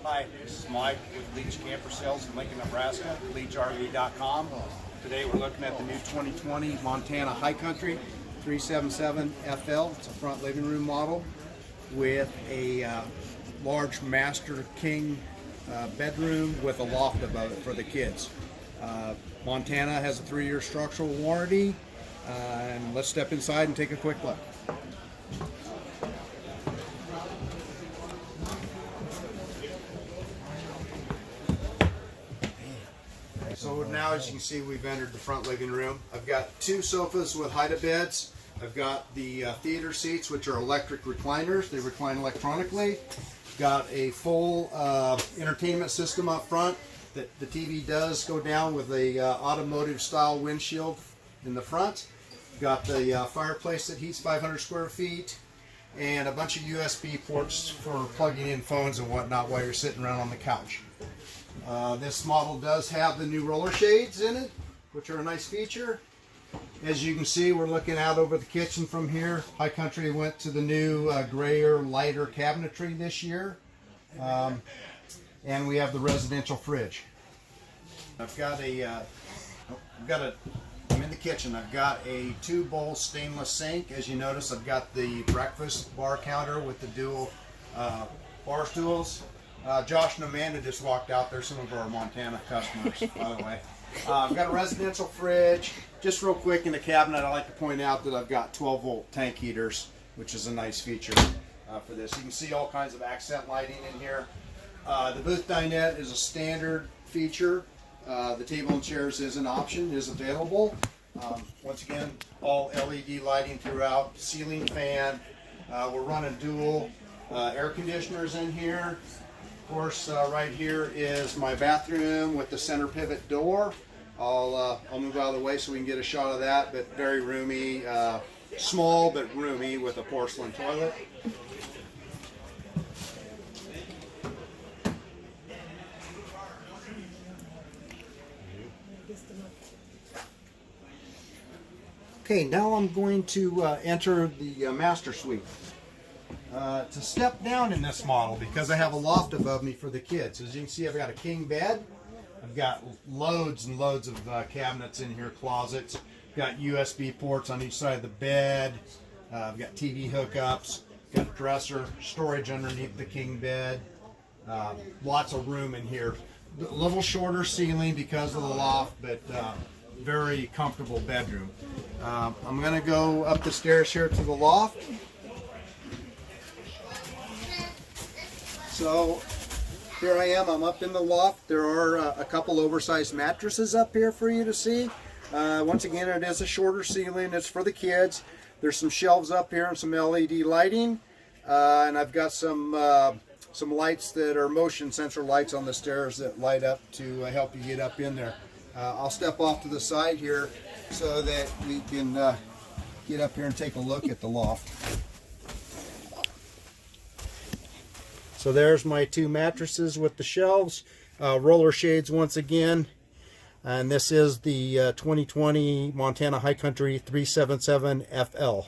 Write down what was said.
Hi, this is Mike with Leach Camper Sales in Lincoln, Nebraska, leachrv.com. Today we're looking at the new 2020 Montana High Country 377 FL. It's a front living room model with a large master king bedroom with a loft above it for the kids. Montana has a 3-year structural warranty, and let's step inside and take a quick look. So now, as you can see, we've entered the front living room. I've got 2 sofas with hide-a-beds. I've got the theater seats, which are electric recliners. They recline electronically. Got a full entertainment system up front. The TV does go down with a automotive style windshield in the front. Got the fireplace that heats 500 square feet, and a bunch of USB ports for plugging in phones and whatnot while you're sitting around on the couch. This model does have the new roller shades in it, which are a nice feature. As you can see, we're looking out over the kitchen from here. High Country went to the new grayer, lighter cabinetry this year. And we have the residential fridge. I'm in the kitchen. I've got a 2-bowl stainless sink. As you notice, I've got the breakfast bar counter with the dual bar stools. Josh and Amanda just walked out. They're some of our Montana customers, by the way. I've got a residential fridge. Just real quick in the cabinet, I like to point out that I've got 12-volt tank heaters, which is a nice feature for this. You can see all kinds of accent lighting in here. The booth dinette is a standard feature. The table and chairs is an option, is available. Once again, all LED lighting throughout, ceiling fan. We're running dual air conditioners in here. Of course, right here is my bathroom with the center pivot door. I'll move out of the way so we can get a shot of that, but very roomy, small but roomy with a porcelain toilet. Okay, now I'm going to enter the master suite. To step down in this model, because I have a loft above me for the kids. As you can see, I've got a king bed. I've got loads and loads of cabinets in here, closets. Got USB ports on each side of the bed. I've got TV hookups. Got a dresser, storage underneath the king bed. Lots of room in here. A little shorter ceiling because of the loft, but very comfortable bedroom. I'm going to go up the stairs here to the loft. So here I am, I'm up in the loft. There are a couple oversized mattresses up here for you to see. Once again, it is a shorter ceiling, it's for the kids. There's some shelves up here and some LED lighting. And I've got some lights that are motion sensor lights on the stairs that light up to help you get up in there. I'll step off to the side here so that we can get up here and take a look at the loft. So there's my 2 mattresses with the shelves, roller shades once again, and this is the 2020 Montana High Country 377 FL.